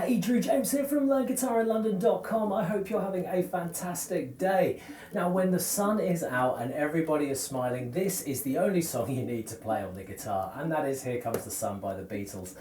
Hey, Drew James here from LearnGuitarInLondon.com. I hope you're having a fantastic day. Now, when the sun is out and everybody is smiling, this is the only song you need to play on the guitar, and that is Here Comes the Sun by the Beatles.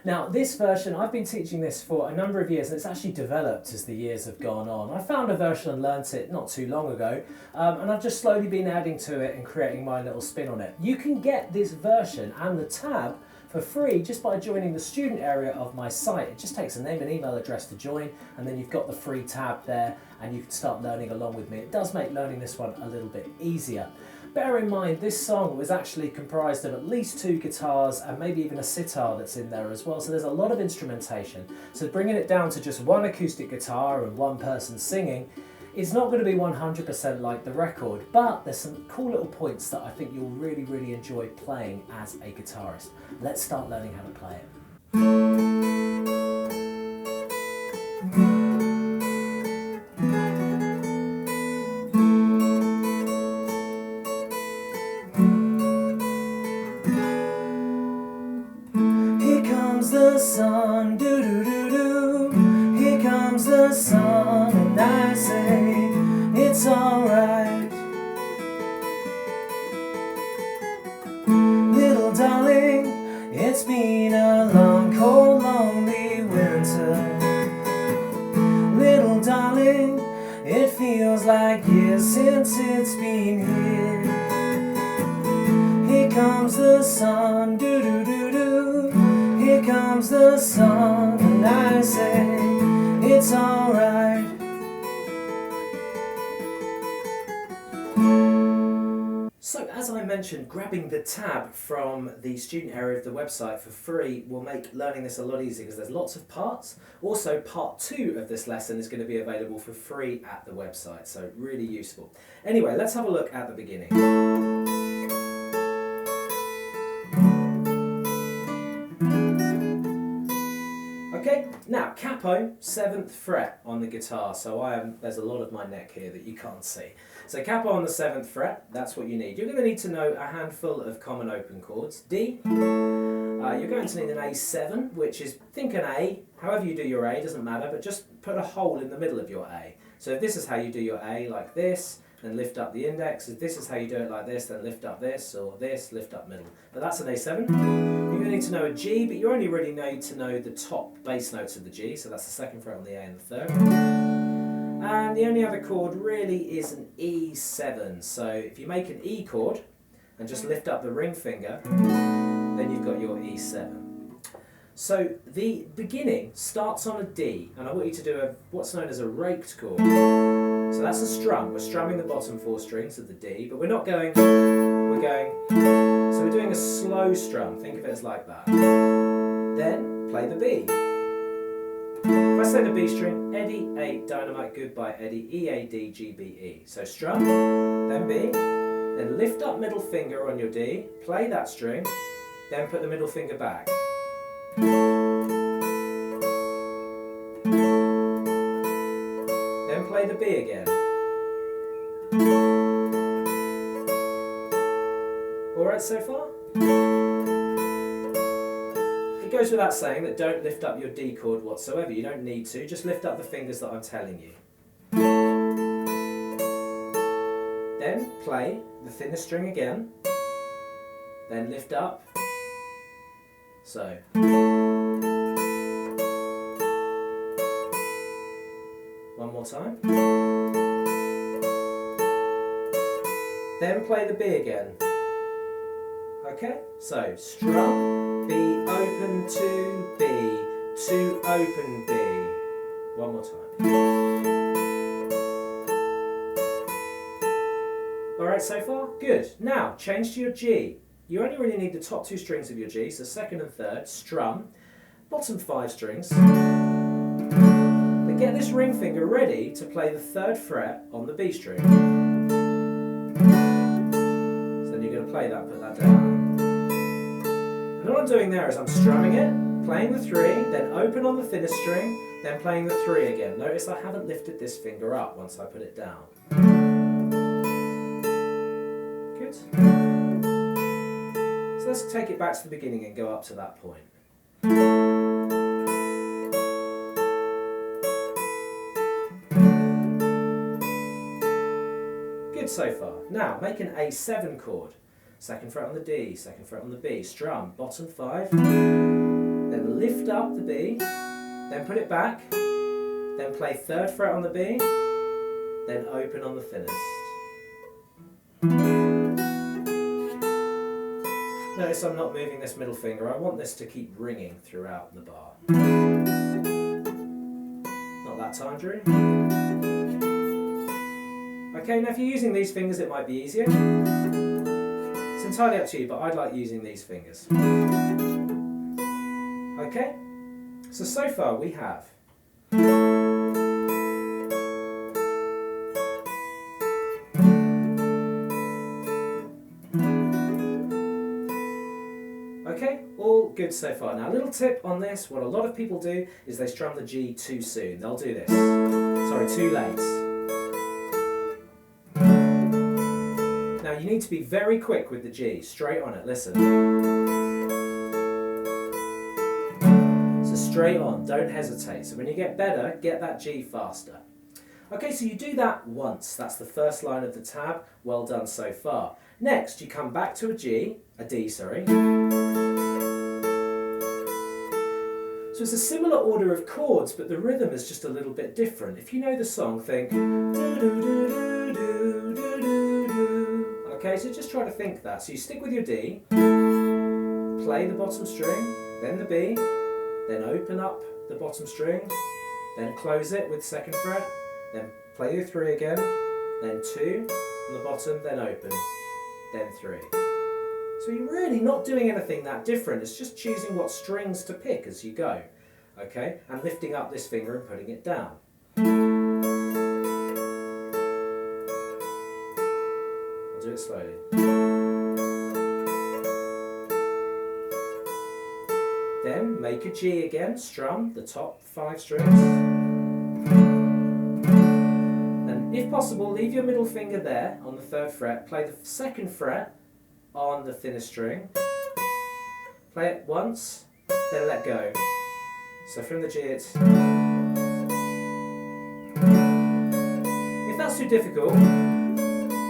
Now, this version, I've been teaching this for a number of years, and it's actually developed as the years have gone on. I found a version and learnt it not too long ago, and I've just slowly been adding to it and creating my little spin on it. You can get this version and the tab for free just by joining the student area of my site. It just takes a name and email address to join, and then you've got the free tab there and you can start learning along with me. It does make learning this one a little bit easier. Bear in mind, this song was actually comprised of at least 2 guitars and maybe even a sitar that's in there as well, so there's a lot of instrumentation. So bringing it down to just one acoustic guitar and one person singing, it's not going to be 100% like the record, but there's some cool little points that I think you'll really enjoy playing as a guitarist. Let's start learning how to play it. Here comes the sun, do-do-do-do. Here comes the sun, and I say it's alright. Little darling, it's been a long, cold, lonely winter. Little darling, it feels like years since it's been here. Here comes the sun, do-do-do-do. Here comes the sun, and I say it's alright. So, as I mentioned, grabbing the tab from the student area of the website for free will make learning this a lot easier because there's lots of parts. Also, part 2 of this lesson is going to be available for free at the website, so really useful. Anyway, let's have a look at the beginning. Okay, now capo, 7th fret on the guitar, so there's a lot of my neck here that you can't see. So capo on the 7th fret, that's what you need. You're going to need to know a handful of common open chords. D, you're going to need an A7, which is, think an A, however you do your A, doesn't matter, but just put a hole in the middle of your A. So if this is how you do your A, like this, then lift up the index. If this is how you do it like this, then lift up this, or this, lift up middle. But that's an A7. You're going to need to know a G, but you only really need to know the top bass notes of the G, so that's the 2nd fret on the A and the 3rd. And the only other chord really is an E7. So if you make an E chord and just lift up the ring finger, then you've got your E7. So the beginning starts on a D, and I want you to do what's known as a raked chord. So that's a strum. We're strumming the bottom 4 strings of the D, but we're not going, we're going, so we're doing a slow strum. Think of it as like that. Then play the B. If I say the B string, Eddie, 8, dynamite, goodbye, Eddie, E, A, D, G, B, E. So strum, then B, then lift up middle finger on your D, play that string, then put the middle finger back. Then play the B again. Alright so far? It goes without saying that don't lift up your D chord whatsoever. You don't need to, just lift up the fingers that I'm telling you. Then play the thinnest string again, then lift up, so. One more time. Then play the B again. Okay, so strum, B, open, 2, B, 2, open, B. One more time. Alright so far? Good. Now, change to your G. You only really need the top 2 strings of your G, so 2nd and 3rd, strum, bottom 5 strings. Then get this ring finger ready to play the 3rd fret on the B string. So then you're going to play that, put that down. And all I'm doing there is I'm strumming it, playing the 3, then open on the thinnest string, then playing the 3 again. Notice I haven't lifted this finger up once I put it down. Good. So let's take it back to the beginning and go up to that point. good so far. Now, make an A7 chord. Second fret on the D, second fret on the B. Strum, bottom 5. Then lift up the B. Then put it back. Then play third fret on the B. Then open on the thinnest. Notice I'm not moving this middle finger. I want this to keep ringing throughout the bar. Not that time, Drew. Okay, now if you're using these fingers it might be easier. It's entirely up to you, but I'd like using these fingers. Okay, so far we have okay, all good so far. Now a little tip on this, what a lot of people do is they strum the G too soon. They'll do this. Sorry, too late. Now you need to be very quick with the G, straight on it, listen. So straight on, don't hesitate. So when you get better, get that G faster. Okay, so you do that once. That's the first line of the tab. Well done so far. Next, you come back to a D, sorry. So it's a similar order of chords, but the rhythm is just a little bit different. If you know the song, think do-do-do-do-do-do-do-do. Okay, so just try to think that. So you stick with your D, play the bottom string, then the B, then open up the bottom string, then close it with second fret, then play your 3 again, then 2 on the bottom, then open, then 3. So you're really not doing anything that different, it's just choosing what strings to pick as you go, okay? And lifting up this finger and putting it down. I'll do it slowly. Then make a G again, strum the top 5 strings. And if possible, leave your middle finger there on the 3rd fret, play the 2nd fret on the thinnest string, play it once, then let go. So from the G it's... If that's too difficult,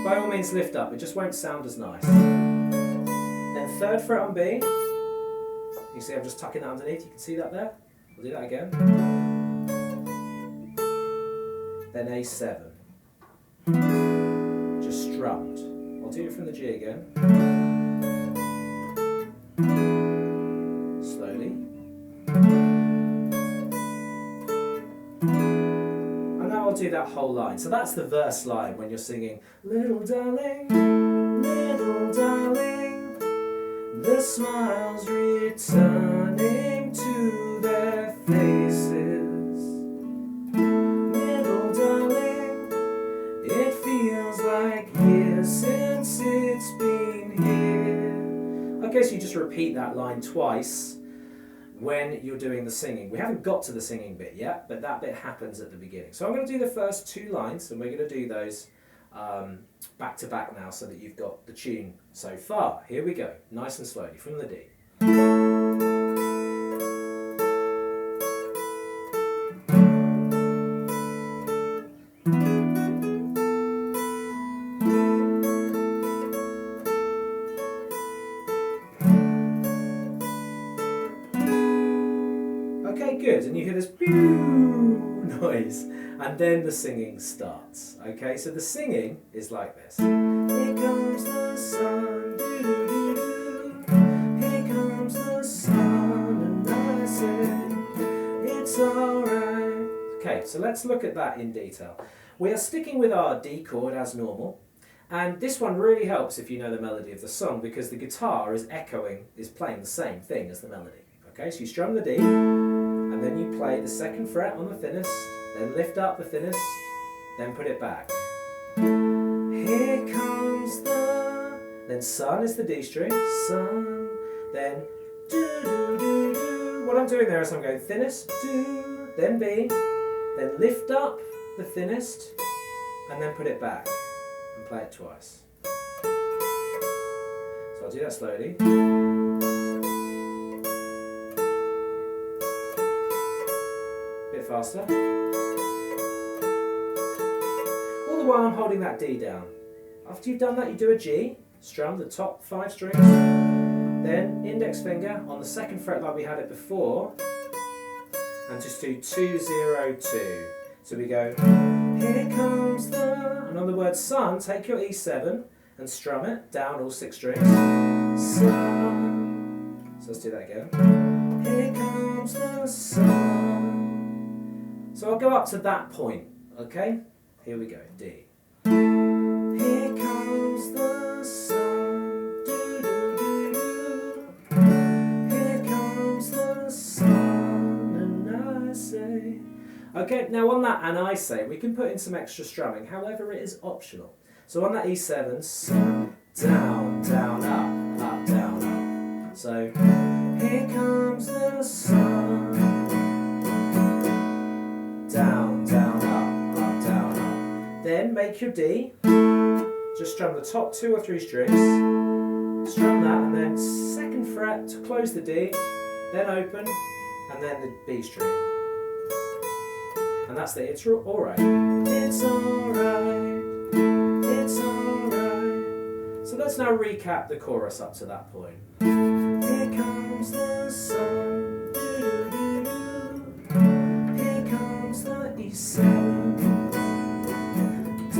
by all means lift up, it just won't sound as nice. Then 3rd fret on B, you see I'm just tucking that underneath, you can see that there? We'll do that again. Then A7, just strummed. I'll do it from the G again. Slowly. And now I'll do that whole line. So that's the verse line when you're singing, little darling, the smiles returning to their faces. Little darling, it feels like years since it's been here. Okay, so you just repeat that line twice when you're doing the singing. We haven't got to the singing bit yet, but that bit happens at the beginning. So I'm going to do the first 2 lines, and we're going to do those back to back now so that you've got the tune so far. Here we go, nice and slowly from the D. Okay, good, and you hear this noise, and then the singing starts. Okay, so the singing is like this. Here comes the sun, doo-doo-doo-doo. Here comes the sun, and I say, it's alright. Okay, so let's look at that in detail. We are sticking with our D chord as normal, and this one really helps if you know the melody of the song, because the guitar is playing the same thing as the melody. Okay, so you strum the D, and then you play the 2nd fret on the thinnest, then lift up the thinnest, then put it back. Here comes the... Then sun is the D string, sun, then do-do-do-do. What I'm doing there is I'm going thinnest, do, then B, then lift up the thinnest, and then put it back, and play it twice. So I'll do that slowly. Faster. All the while I'm holding that D down. After you've done that, you do a G, strum the top 5 strings, then index finger on the 2nd fret like we had it before, and just do 2, 0, 2. So we go, here comes the, and on the word sun, take your E7 and strum it down all 6 strings. Sun. So let's do that again. Here comes the sun. So I'll go up to that point, okay? Here we go, D. Here comes the sun. Do, do, do, do. Here comes the sun, and I say. Okay, now on that and I say, we can put in some extra strumming, however it is optional. So on that E7, sun, down, down, up, down, up. So, here comes the sun, down, down, up, down, up. Then make your D, just strum the top 2 or 3 strings, strum that, and then 2nd fret to close the D, then open, and then the B string. And that's the it's alright. It's alright. It's alright. So let's now recap the chorus up to that point. Here comes the sun. Here comes the E7. D.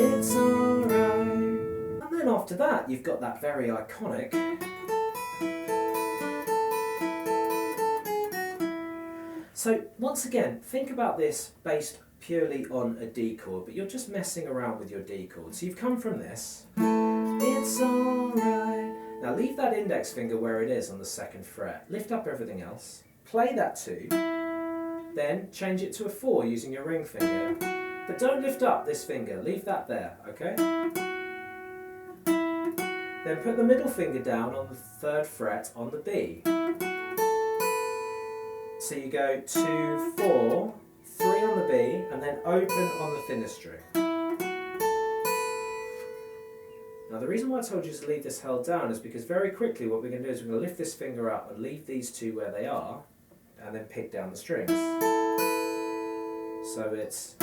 It's alright. And then after that, you've got that very iconic. So once again, think about this based purely on a D chord, but you're just messing around with your D chord. So you've come from this, it's alright. Now leave that index finger where it is on the 2nd fret, lift up everything else, play that 2, then change it to a 4 using your ring finger. But don't lift up this finger, leave that there, okay? Then put the middle finger down on the 3rd fret on the B. So you go 2, 4, 3 on the B, and then open on the thinnest string. Now the reason why I told you to leave this held down is because very quickly what we're going to do is we're going to lift this finger up and leave these 2 where they are, and then pick down the strings. So it's...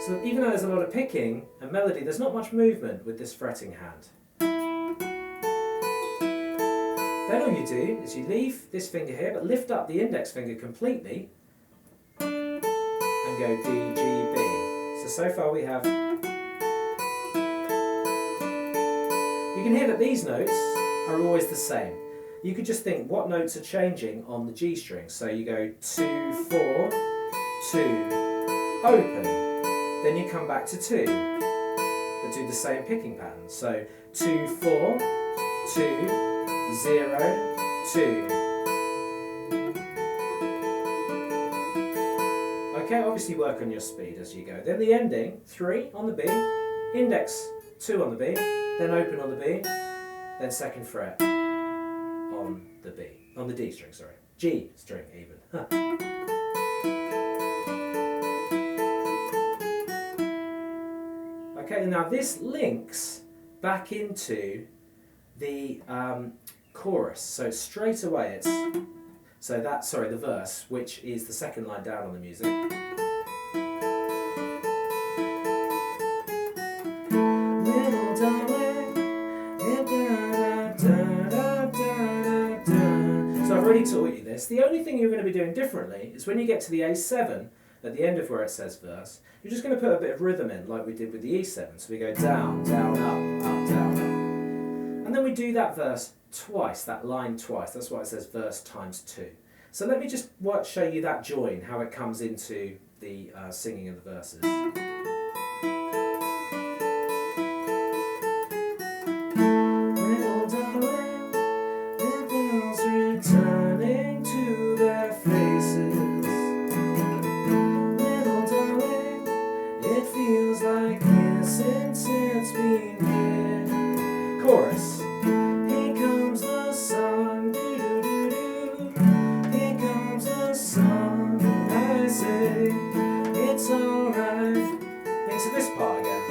So even though there's a lot of picking and melody, there's not much movement with this fretting hand. Then all you do is you leave this finger here, but lift up the index finger completely and go D, G, B. So far we have... You can hear that these notes are always the same. You could just think what notes are changing on the G string. So you go 2, 4, 2, open. Then you come back to 2, but do the same picking pattern. So 2, 4, 2, 0, 2. Okay, obviously work on your speed as you go. Then the ending, 3 on the B, index 2 on the B, then open on the B, then 2nd fret on the B, on the D string, sorry. G string even. Huh. Okay, now this links back into the chorus. So straight away it's, the verse, which is the 2nd line down on the music. Little darling, so I've already taught you this. The only thing you're going to be doing differently is when you get to the A7, at the end of where it says verse, you're just going to put a bit of rhythm in like we did with the E7. So we go down, down, up, up, down, up. And then we do that verse twice, that line twice. That's why it says verse times 2. So let me just show you that join, how it comes into the singing of the verses. Little darling, the bells returning to their faces. It feels like years since it's been here. Chorus. Here comes the sun, doo-doo-doo-doo. Here comes the sun, and I say, it's alright. Into this part again.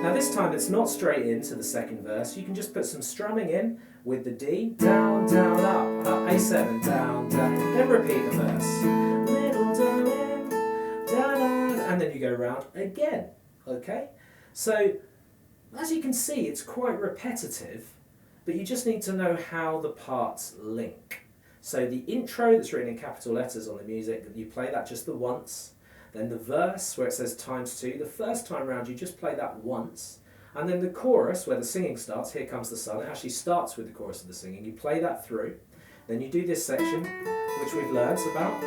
Now this time it's not straight into the second verse, you can just put some strumming in with the D, down, down, up, up, A7, down, down, then repeat the verse. Little darling, down, and then you go round again, okay? So, as you can see, it's quite repetitive, but you just need to know how the parts link. So the intro that's written in capital letters on the music, you play that just the once. Then the verse where it says ×2, the first time round you just play that once. And then the chorus where the singing starts, Here Comes the Sun, it actually starts with the chorus of the singing. You play that through. Then you do this section, which we've learnt about.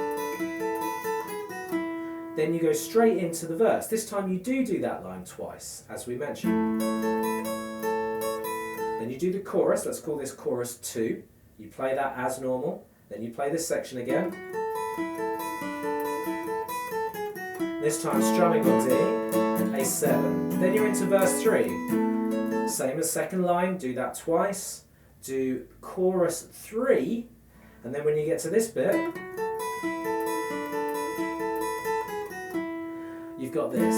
Then you go straight into the verse. This time you do that line twice, as we mentioned. Then you do the chorus, let's call this chorus 2. You play that as normal. Then you play this section again. This time strumming on D, A7. Then you're into verse 3. Same as second line, do that twice. Do chorus 3, and then when you get to this bit, you've got this,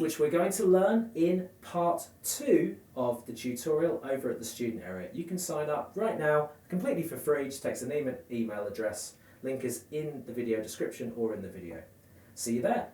which we're going to learn in part 2 of the tutorial over at the student area. You can sign up right now, completely for free, just takes an email address. Link is in the video description or in the video. See you there.